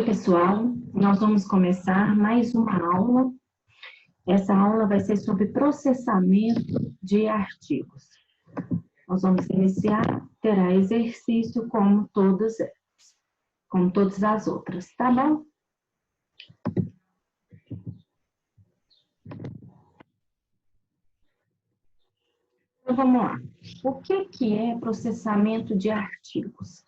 Oi, pessoal. Nós vamos começar mais uma aula. Essa aula vai ser sobre processamento de artigos. Nós vamos iniciar, terá exercício como todas as outras, tá bom? Então, vamos lá. O que é processamento de artigos?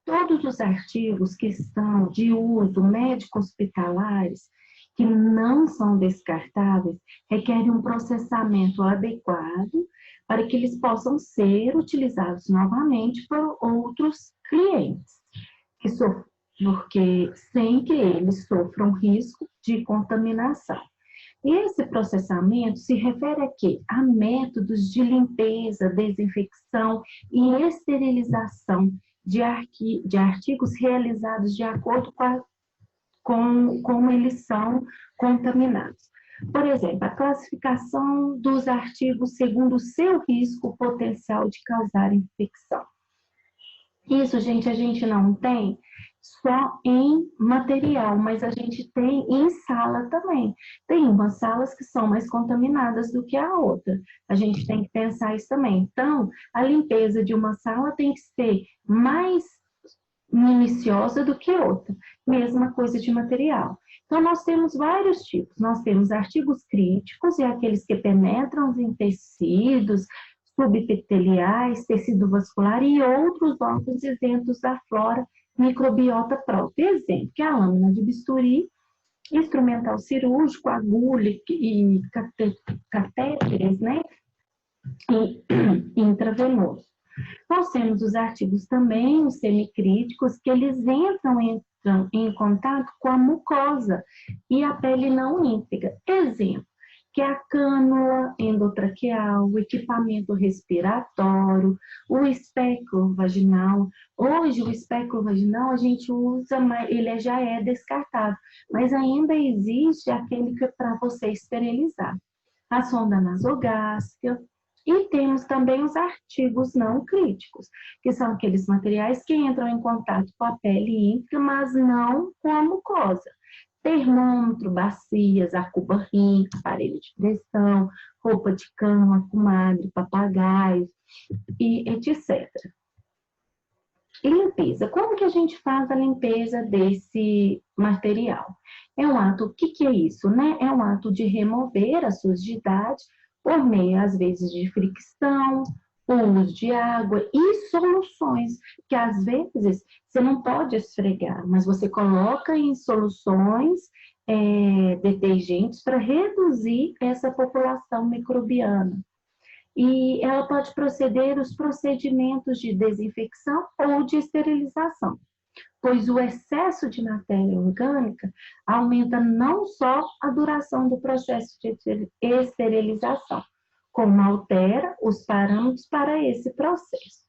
Todos os artigos que estão de uso médico-hospitalares, que não são descartáveis, requerem um processamento adequado para que eles possam ser utilizados novamente por outros clientes, porque sem que eles sofram risco de contaminação. E esse processamento se refere a quê? A métodos de limpeza, desinfecção e esterilização de artigos realizados de acordo com como eles são contaminados. Por exemplo, a classificação dos artigos segundo o seu risco potencial de causar infecção. Isso, gente, a gente não tem só em material, mas a gente tem em sala também. Tem umas salas que são mais contaminadas do que a outra. A gente tem que pensar isso também. Então, a limpeza de uma sala tem que ser mais minuciosa do que outra. Mesma coisa de material. Então, nós temos vários tipos. Nós temos artigos críticos, e aqueles que penetram em tecidos, subepiteliais, tecido vascular e outros órgãos isentos da flora microbiota própria. Exemplo, que é a lâmina de bisturi, instrumental cirúrgico, agulha e catéteres, né? E intravenoso. Nós temos os artigos também, os semicríticos, que eles entram em contato com a mucosa e a pele não íntegra. Exemplo, que é a cânula endotraqueal, o equipamento respiratório, o espéculo vaginal. Hoje, o espéculo vaginal a gente usa, mas ele já é descartado, mas ainda existe aquele que é para você esterilizar. A sonda nasogástrica. E temos também os artigos não críticos, que são aqueles materiais que entram em contato com a pele íntegra, mas não com a mucosa. Termômetro, bacias, acubarrim, aparelho de pressão, roupa de cama, comadre, papagaios, e etc. Limpeza. Como que a gente faz a limpeza desse material? É um ato, o que é isso, né? É um ato de remover a sujidade por meio, às vezes, de fricção, uso de água e soluções, que às vezes você não pode esfregar, mas você coloca em soluções detergentes para reduzir essa população microbiana. E ela pode proceder os procedimentos de desinfecção ou de esterilização, pois o excesso de matéria orgânica aumenta não só a duração do processo de esterilização, como altera os parâmetros para esse processo.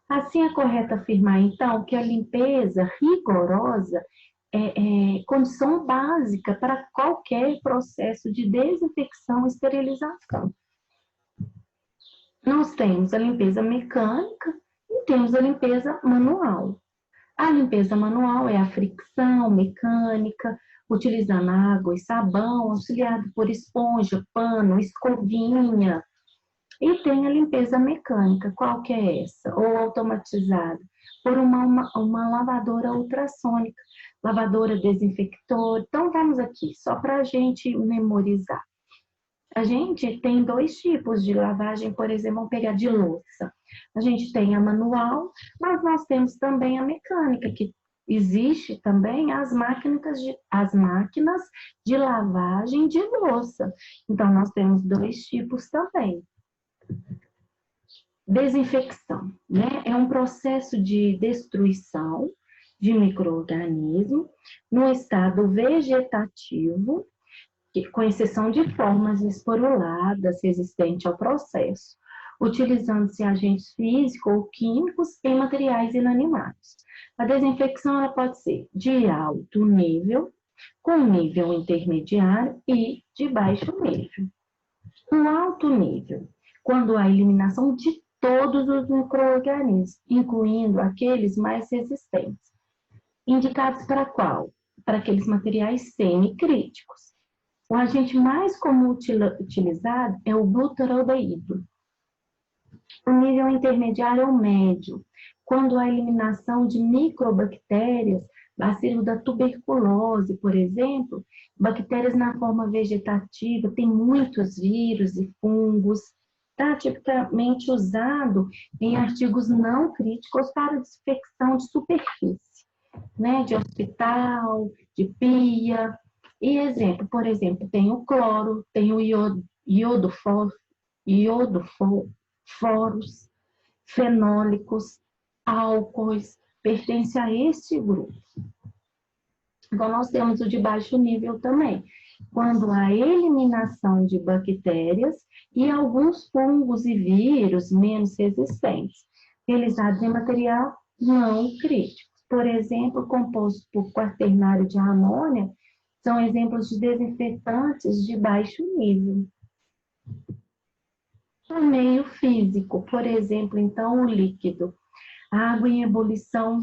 Assim, é correto afirmar, então, que a limpeza rigorosa é condição básica para qualquer processo de desinfecção e esterilização. Nós temos a limpeza mecânica e temos a limpeza manual. A limpeza manual é a fricção mecânica, utilizando água e sabão, auxiliado por esponja, pano, escovinha. E tem a limpeza mecânica, qual que é essa? Ou automatizada, por uma lavadora ultrassônica, lavadora desinfector. Então, vamos aqui, só para a gente memorizar. A gente tem dois tipos de lavagem, por exemplo, vamos pegar de louça. A gente tem a manual, mas nós temos também a mecânica, que existe também as máquinas de lavagem de louça. Então, nós temos dois tipos também. Desinfecção, né? É um processo de destruição de micro-organismos no estado vegetativo, com exceção de formas esporuladas resistentes ao processo, utilizando-se agentes físicos ou químicos em materiais inanimados. A desinfecção ela pode ser de alto nível, com nível intermediário e de baixo nível. Um alto nível, quando há a eliminação de todos os micro-organismos, incluindo aqueles mais resistentes. Indicados para qual? Para aqueles materiais semicríticos. O agente mais comum utilizado é o glutaraldeído. O nível intermediário é o médio, quando a eliminação de microbactérias, bacilo da tuberculose, por exemplo, bactérias na forma vegetativa, tem muitos vírus e fungos, está tipicamente usado em artigos não críticos para desinfecção de superfície, né, de hospital, de pia. E exemplo, por exemplo, tem o cloro, tem o iodoforos, fenólicos, álcoois, pertence a este grupo. Então, nós temos o de baixo nível também, quando a eliminação de bactérias e alguns fungos e vírus menos resistentes, realizados em material não crítico. Por exemplo, composto por quaternário de amônia, são exemplos de desinfetantes de baixo nível. O meio físico, por exemplo, então, o líquido, água em ebulição,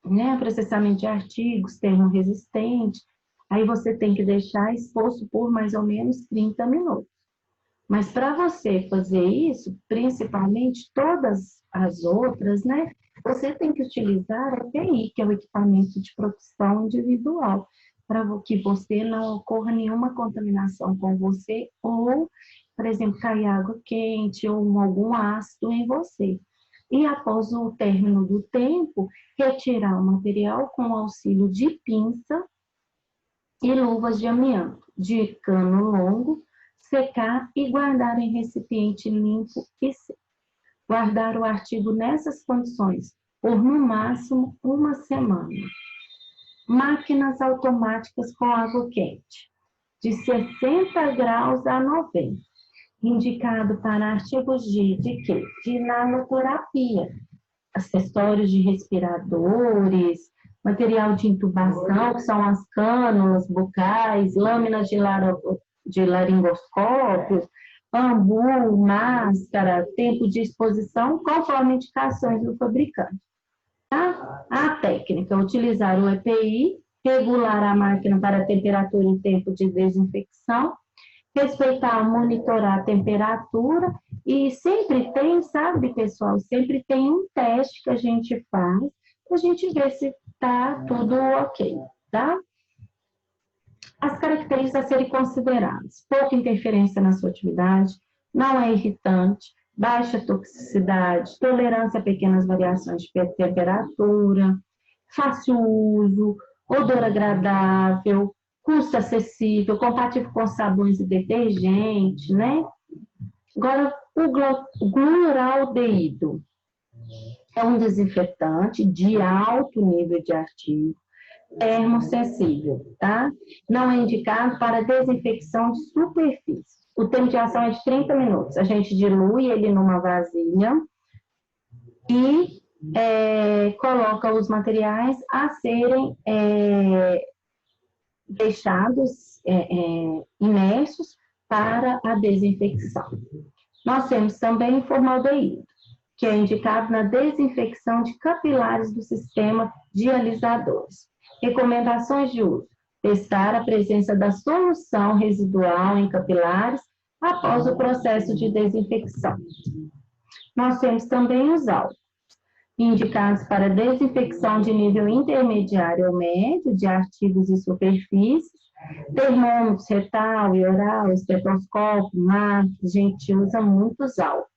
né, processamento de artigos, termorresistente, aí você tem que deixar exposto por mais ou menos 30 minutos. Mas para você fazer isso, principalmente todas as outras, né, você tem que utilizar a EPI, que é o equipamento de proteção individual, para que você não ocorra nenhuma contaminação com você ou, por exemplo, cair água quente ou algum ácido em você. E após o término do tempo, retirar o material com o auxílio de pinça e luvas de amianto, de cano longo, secar e guardar em recipiente limpo e seco. Guardar o artigo nessas condições por no máximo uma semana. Máquinas automáticas com água quente, de 60 graus a 90. Indicado para artigos de quê? De nanoterapia, acessórios de respiradores, material de intubação, que são as cânulas bucais, lâminas de laringoscópio, bambu, máscara, tempo de exposição, conforme indicações do fabricante. Tá? A técnica, utilizar o EPI, regular a máquina para temperatura e tempo de desinfecção, respeitar, monitorar a temperatura e sempre tem, sabe, pessoal, sempre tem um teste que a gente faz para a gente ver se está tudo ok, tá? As características a serem consideradas: pouca interferência na sua atividade, não é irritante, baixa toxicidade, tolerância a pequenas variações de temperatura, fácil uso, odor agradável, custo acessível, compatível com sabões e detergente, né? Agora, o glutaraldeído é um desinfetante de alto nível de ativo, termosensível, tá? Não é indicado para desinfecção de superfície. O tempo de ação é de 30 minutos. A gente dilui ele numa vasilha e coloca os materiais a serem deixados imersos para a desinfecção. Nós temos também o formaldeído, que é indicado na desinfecção de capilares do sistema dialisadores. Recomendações de uso: testar a presença da solução residual em capilares após o processo de desinfecção. Nós temos também os álcools, indicados para desinfecção de nível intermediário ou médio de artigos e superfícies, termômetros retal e oral, estetoscópio, máscara, a gente usa muitos álcools.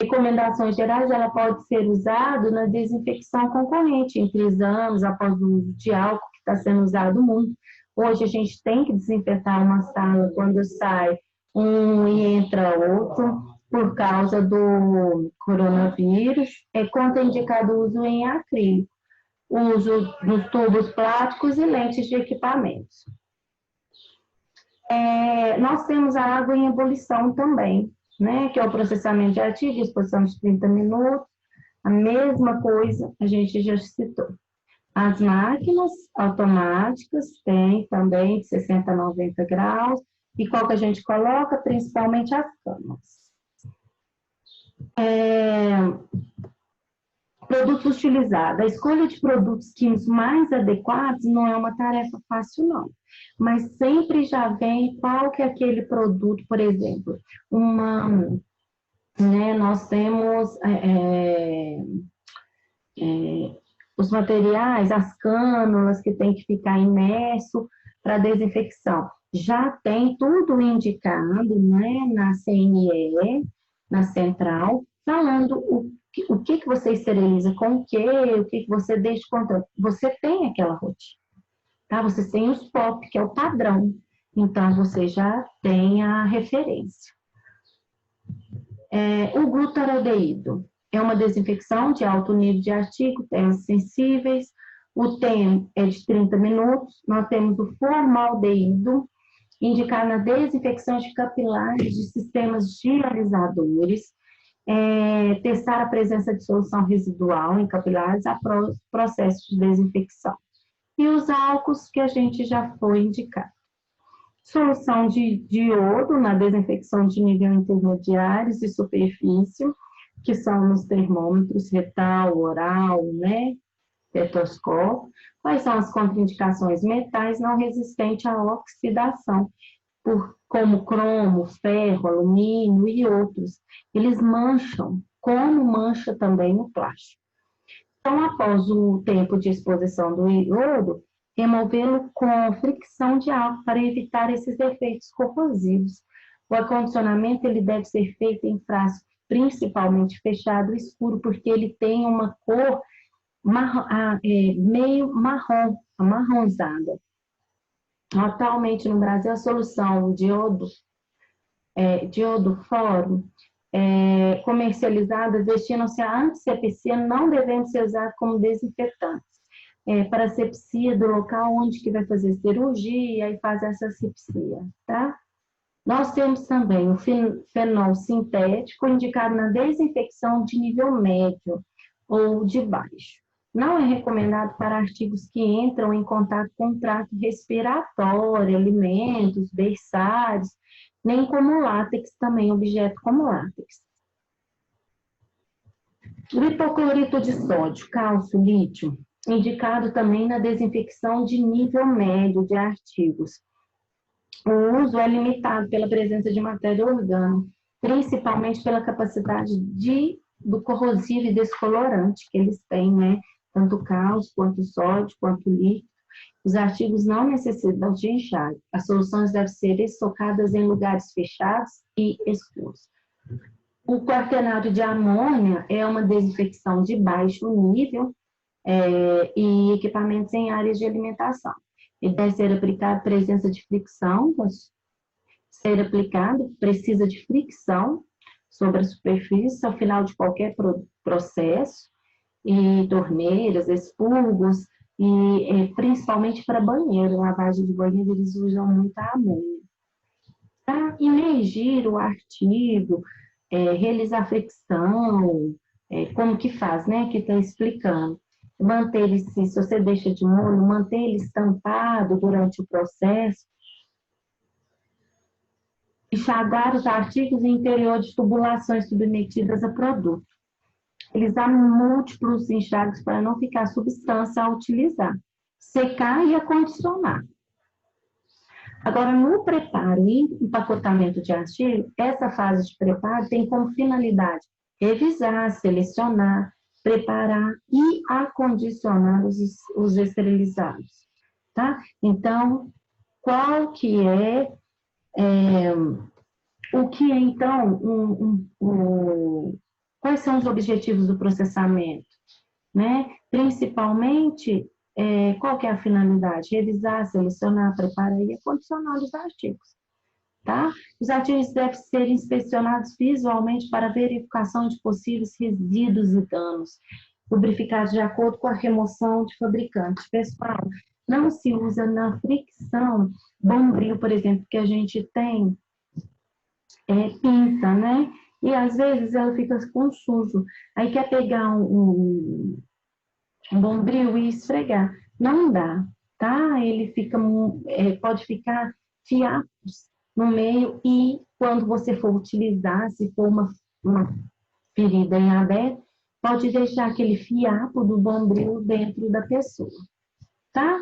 Recomendações gerais: ela pode ser usada na desinfecção concorrente, entre exames, após o uso de álcool, que está sendo usado muito. Hoje a gente tem que desinfetar uma sala quando sai um e entra outro, por causa do coronavírus. É contraindicado o uso em acrílico, uso nos tubos plásticos e lentes de equipamentos. Nós temos a água em ebulição também, né, que é o processamento de artigo, exposição de 30 minutos, a mesma coisa a gente já citou. As máquinas automáticas tem também de 60 a 90 graus, e qual que a gente coloca? Principalmente as câmaras. Produtos utilizados. A escolha de produtos químicos mais adequados não é uma tarefa fácil, não. Mas sempre já vem qual que é aquele produto, por exemplo, nós temos os materiais, as cânulas que tem que ficar imerso para desinfecção. Já tem tudo indicado, né, na CNE, na central, falando o que você esteriliza com o que você deixa de conta. Você tem aquela rotina, tá? Você tem os POP, que é o padrão. Então, você já tem a referência. O glutarodeído é uma desinfecção de alto nível de artigo, terras sensíveis. O tempo é de 30 minutos. Nós temos o formaldeído, indicado na desinfecção de capilares de sistemas dialisadores. Testar a presença de solução residual em capilares após processo de desinfecção. E os álcools que a gente já foi indicado. Solução de iodo na desinfecção de nível intermediários e superfície, que são nos termômetros retal, oral, né, estetoscópio. Quais são as contraindicações? Metais não resistentes à oxidação, como cromo, ferro, alumínio e outros. Eles mancham, como mancha também o plástico. Então, após o tempo de exposição do iodo, removê-lo com fricção de álcool para evitar esses efeitos corrosivos. O acondicionamento ele deve ser feito em frasco principalmente fechado e escuro, porque ele tem uma cor meio marrom, amarronzada. Atualmente no Brasil, a solução de iodo fórum comercializadas destinam-se à antisepsia, não devendo ser usadas como desinfetantes. Para a asepsia do local onde que vai fazer cirurgia e faz essa asepsia, tá? Nós temos também o fenol sintético, indicado na desinfecção de nível médio ou de baixo. Não é recomendado para artigos que entram em contato com o trato respiratório, alimentos, berçários, nem como látex, também objeto como látex. O hipoclorito de sódio, cálcio, lítio, indicado também na desinfecção de nível médio de artigos. O uso é limitado pela presença de matéria orgânica, principalmente pela capacidade do corrosivo e descolorante que eles têm, né? Tanto cálcio, quanto sódio, quanto líquido. Os artigos não necessitam de enxágue. As soluções devem ser estocadas em lugares fechados e escuros. O quaternário de amônia é uma desinfecção de baixo nível e equipamentos em áreas de alimentação. Ele deve ser aplicado presença de fricção, ser aplicado, precisa de fricção sobre a superfície ao final de qualquer processo, e torneiras, expurgos, e principalmente para banheiro, lavagem de banheiro, eles usam muita amônia. Para imergir o artigo, realizar fricção, como que faz, né, que está explicando. Manter ele, se você deixa de molho, manter ele estampado durante o processo. Enxaguar os artigos em interior de tubulações submetidas a produto. Eles dão múltiplos enxagues para não ficar substância a utilizar. Secar e acondicionar. Agora, no preparo e empacotamento de artigo, essa fase de preparo tem como finalidade revisar, selecionar, preparar e acondicionar os esterilizados, tá? Então, qual que o que é, então, quais são os objetivos do processamento, né? Principalmente, qual que é a finalidade? Revisar, selecionar, preparar e acondicionar os artigos, tá? Os artigos devem ser inspecionados visualmente para verificação de possíveis resíduos e danos, lubrificados de acordo com a remoção de fabricante. Pessoal, não se usa na fricção bombril, por exemplo, que a gente tem pinta, né? E às vezes ela fica com sujo. Aí quer pegar um bombril e esfregar. Não dá, tá? Ele fica, pode ficar fiapos no meio e quando você for utilizar, se for uma ferida em aberto, pode deixar aquele fiapo do bombril dentro da pessoa, tá?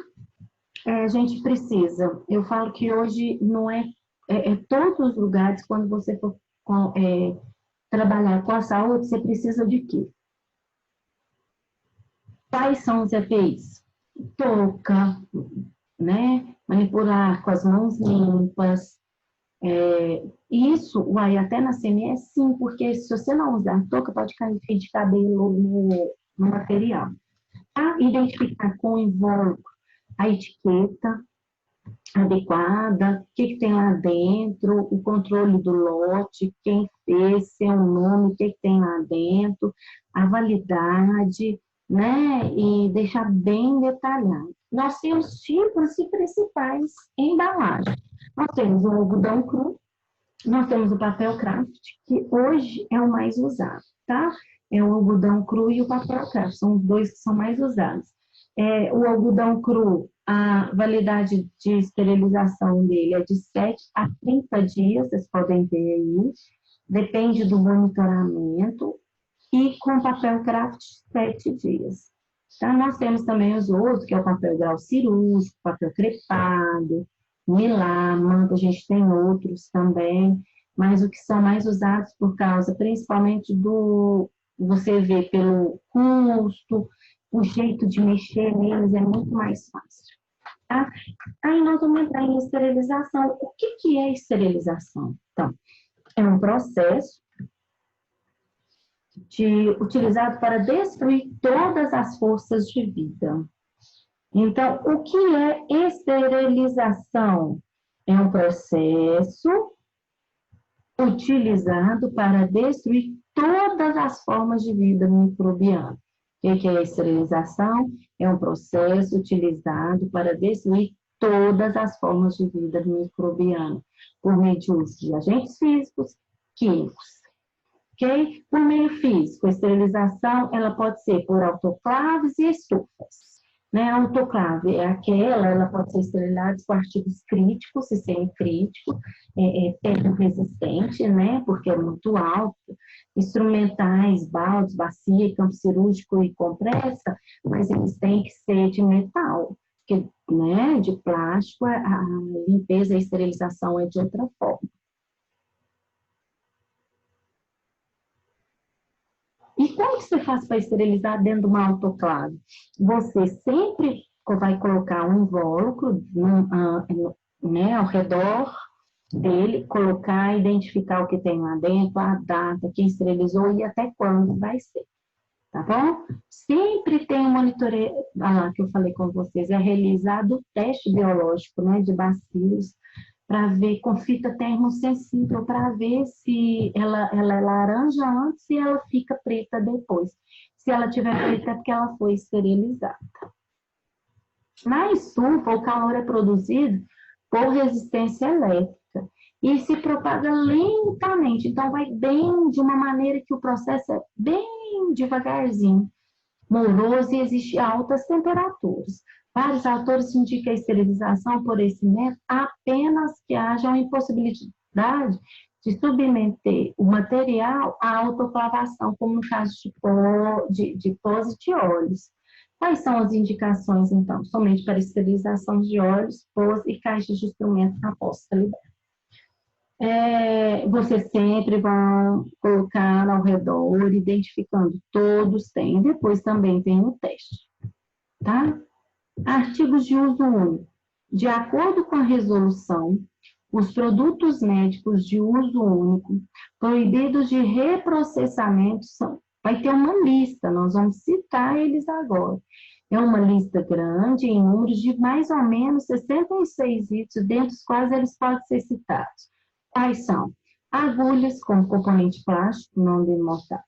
A gente precisa, eu falo que hoje não é todos os lugares, quando você for trabalhar com a saúde, você precisa de quê? Quais são os EPIs? Touca, né? Manipular com as mãos limpas. Isso, uai, até na CMS, sim, porque se você não usar touca, pode cair fio de cabelo no material. Tá? Identificar com o invólucro a etiqueta adequada, o que tem lá dentro, o controle do lote, quem fez, seu nome, o que tem lá dentro, a validade, né? E deixar bem detalhado. Nós temos tipos e principais embalagens. Nós temos o algodão cru, nós temos o papel craft, que hoje é o mais usado, tá? É o algodão cru e o papel craft, são os dois que são mais usados. O algodão cru, a validade de esterilização dele é de 7 a 30 dias, vocês podem ver aí, depende do monitoramento, e com papel craft, 7 dias. Tá? Nós temos também os outros, que é o papel grau cirúrgico, papel crepado, milá, manta, a gente tem outros também, mas o que são mais usados por causa, principalmente você vê pelo custo, o jeito de mexer neles é muito mais fácil. Tá? Aí nós vamos entrar em esterilização. O que é esterilização? Então, é um processo utilizado para destruir todas as forças de vida. Então, o que é esterilização? É um processo utilizado para destruir todas as formas de vida microbiana. O que é esterilização? É um processo utilizado para destruir todas as formas de vida microbiana, por meio de uso de agentes físicos, químicos. Okay? Por meio físico, a esterilização ela pode ser por autoclaves e estufas. Né? A autoclave é aquela, ela pode ser esterilizada com artigos críticos e semicríticos, termo-resistente, né? Porque é muito alto, instrumentais, baldes, bacia, campo cirúrgico e compressa, mas eles têm que ser de metal, porque, né, de plástico, a limpeza e a esterilização é de outra forma. E como que você faz para esterilizar dentro de uma autoclave? Você sempre vai colocar um invólucro né, ao redor dele, colocar, identificar o que tem lá dentro, a data, quem esterilizou e até quando vai ser. Tá bom? Sempre tem um monitoreio, lá que eu falei com vocês, é realizado o teste biológico, né, de bacilos, para ver com fita termosensível, para ver se ela é laranja antes e ela fica preta depois. Se ela tiver preta é porque ela foi esterilizada. Na estufa, o calor é produzido por resistência elétrica e se propaga lentamente. Então, vai bem de uma maneira que o processo é bem devagarzinho, moroso e existe altas temperaturas. Vários autores indicam a esterilização por esse método apenas que haja uma impossibilidade de submeter o material à autoclavação, como no caso de pós e de óleos. Quais são as indicações, então? Somente para esterilização de óleos, pós e caixas de instrumentos após liberar. Você sempre vai colocar ao redor, identificando todos têm, depois também tem o teste, tá? Artigos de uso único. De acordo com a resolução, os produtos médicos de uso único proibidos de reprocessamento vai ter uma lista, nós vamos citar eles agora. É uma lista grande, em números de mais ou menos 66 itens, dentre os quais eles podem ser citados. Quais são? Agulhas com componente plástico não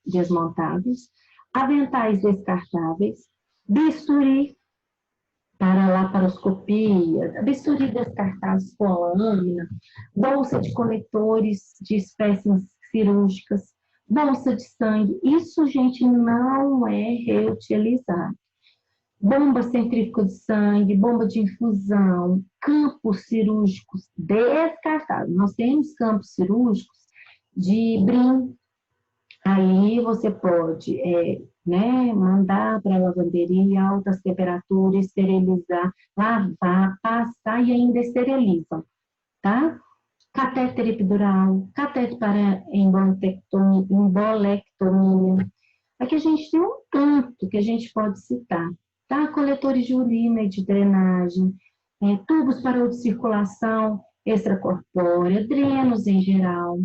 desmontáveis, aventais descartáveis, bisturi para laparoscopia, bisturi descartáveis com lâmina, bolsa de coletores de espécies cirúrgicas, bolsa de sangue. Isso, gente, não é reutilizado. Bomba centrífuga de sangue, bomba de infusão, campos cirúrgicos descartáveis. Nós temos campos cirúrgicos de brim. Aí você pode né? Mandar para a lavanderia, altas temperaturas, esterilizar, lavar, passar e ainda esterilizam, tá? Catéter epidural, catéter para embolectomia. Aqui a gente tem um tanto que a gente pode citar, tá? Coletores de urina e de drenagem, tubos para circulação extracorpórea, drenos em geral,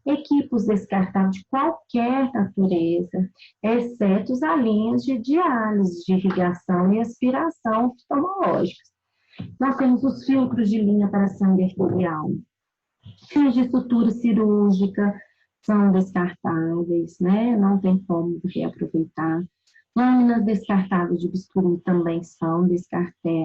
equipos descartáveis de qualquer natureza, exceto as linhas de diálise, de irrigação e aspiração oftalmológicas. Nós temos os filtros de linha para sangue arterial, fios de sutura cirúrgica são descartáveis, né? Não tem como reaproveitar. Lâminas descartáveis de bisturi também são descartáveis,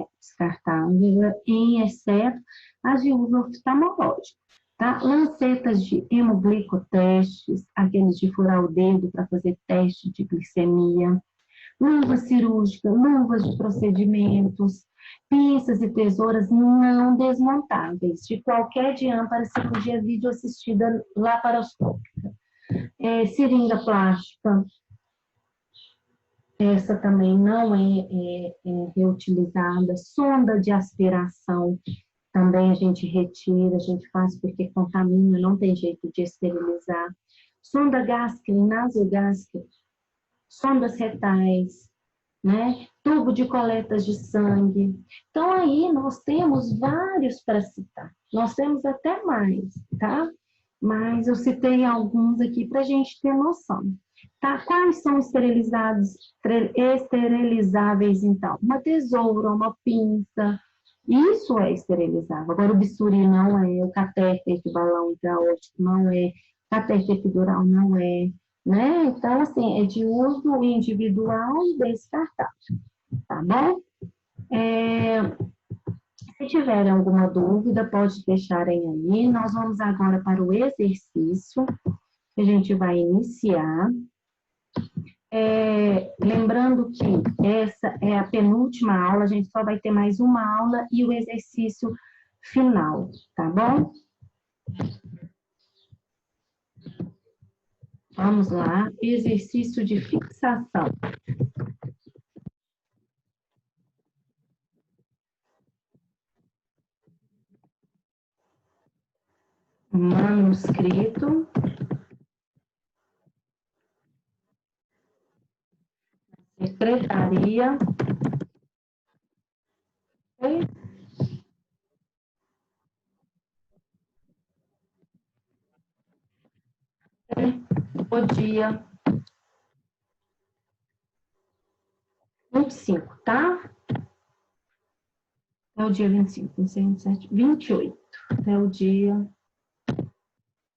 em exceto as de uso oftalmológico. Tá? Lancetas de hemoglicotestes, aqueles de furar o dedo para fazer teste de glicemia, luvas cirúrgicas, luvas de procedimentos, pinças e tesouras não desmontáveis, de qualquer diâmetro para cirurgia videoassistida laparoscópica. Seringa plástica, essa também não é reutilizada. Sonda de aspiração, também a gente retira, a gente faz porque contamina, não tem jeito de esterilizar. Sonda gástrica e nasogástrica, sondas retais, né? Tubo de coletas de sangue. Então, aí nós temos vários para citar. Nós temos até mais, tá? Mas eu citei alguns aqui para a gente ter noção. Tá? Quais são esterilizáveis, então? Uma tesoura, uma pinça, isso é esterilizável. Agora, o bisturi não é, o catéter de balão intraórtico não é, catéter epidural não é, né? Então, assim, é de uso individual e descartável, tá bom? Se tiverem alguma dúvida, pode deixarem aí. Nós vamos agora para o exercício que a gente vai iniciar. Lembrando que essa é a penúltima aula, a gente só vai ter mais uma aula e o exercício final, tá bom? Vamos lá, exercício de fixação. Manuscrito. Secretaria. O dia 25, tá? É o dia 25, 26, 27, 28. É o dia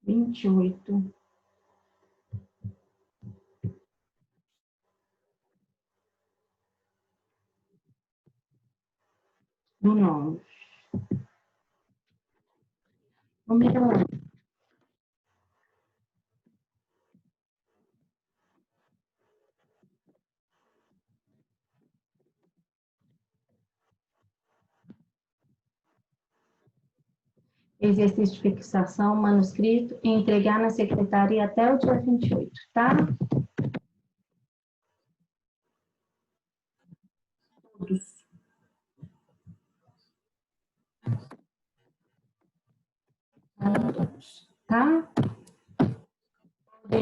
28 do 9. Número 1. Exercício de fixação, manuscrito, e entregar na secretaria até o dia 28, tá? Todos. Todos, tá?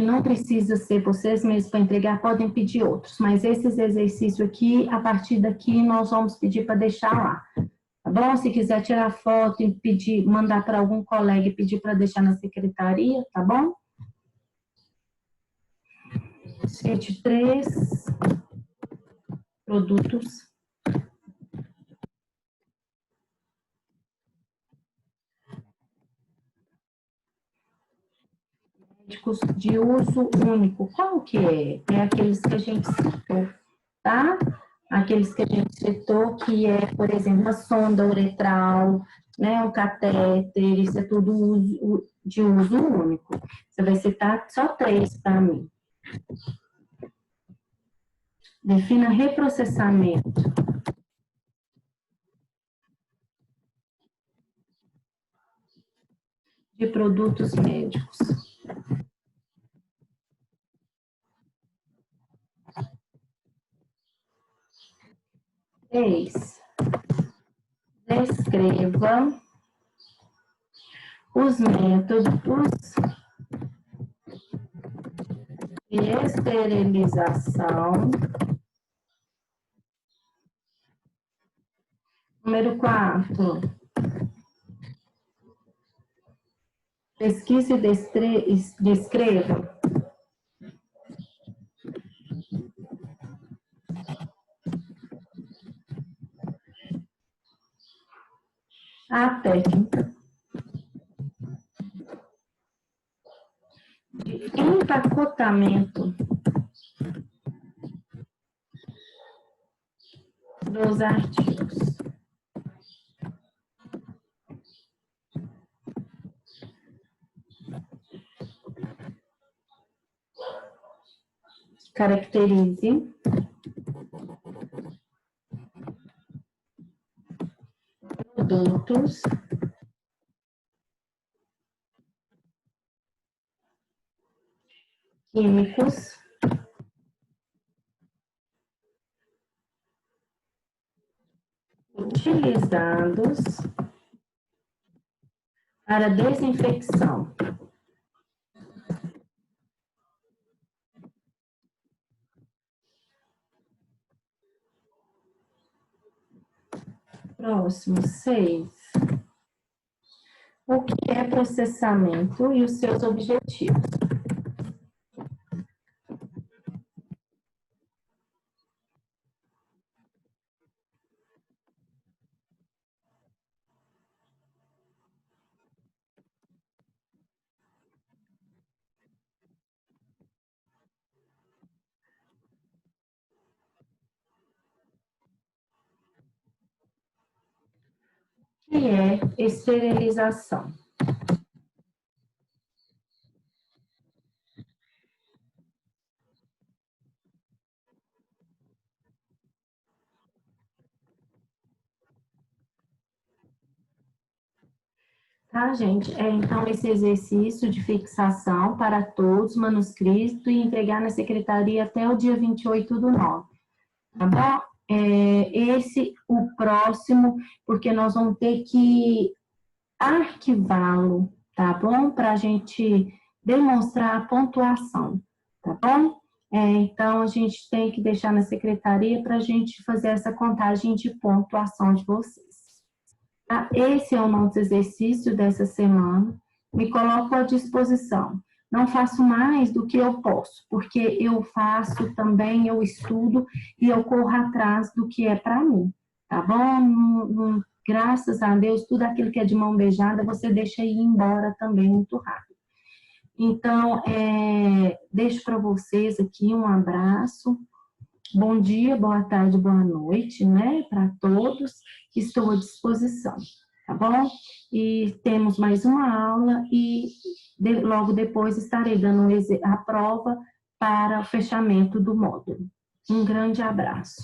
Não precisa ser vocês mesmos para entregar, podem pedir outros, mas esses exercícios aqui, a partir daqui, nós vamos pedir para deixar lá. Tá bom? Se quiser tirar foto e pedir, mandar para algum colega e pedir para deixar na secretaria, tá bom? Sete 3, produtos médicos de uso único. Qual que é? É aqueles que a gente citou, tá? Aqueles que a gente citou, que é, por exemplo, uma sonda uretral, né, um catéter, isso é tudo de uso único. Você vai citar só 3 para mim. Defina reprocessamento. De produtos médicos. 6. Descreva os métodos de esterilização. Número 4. Pesquise e descreva a técnica de empacotamento dos artigos. Caracterize produtos químicos utilizados para desinfecção. Próximo, 6. O que é processamento e os seus objetivos? O que é esterilização? Tá, gente? Então, esse exercício de fixação para todos, manuscrito, e entregar na secretaria até o dia 28/9, tá bom? O próximo, porque nós vamos ter que arquivá-lo, tá bom? Para a gente demonstrar a pontuação, tá bom? Então, a gente tem que deixar na secretaria para a gente fazer essa contagem de pontuação de vocês. Tá? Esse é o nosso exercício dessa semana. Me coloco à disposição. Não faço mais do que eu posso, porque eu faço também, eu estudo e eu corro atrás do que é para mim, tá bom? Graças a Deus, tudo aquilo que é de mão beijada, você deixa ir embora também muito rápido. Então, deixo para vocês aqui um abraço. Bom dia, boa tarde, boa noite, né? Para todos, estou à disposição, tá bom? E temos mais uma aula e logo depois estarei dando a prova para o fechamento do módulo. Um grande abraço.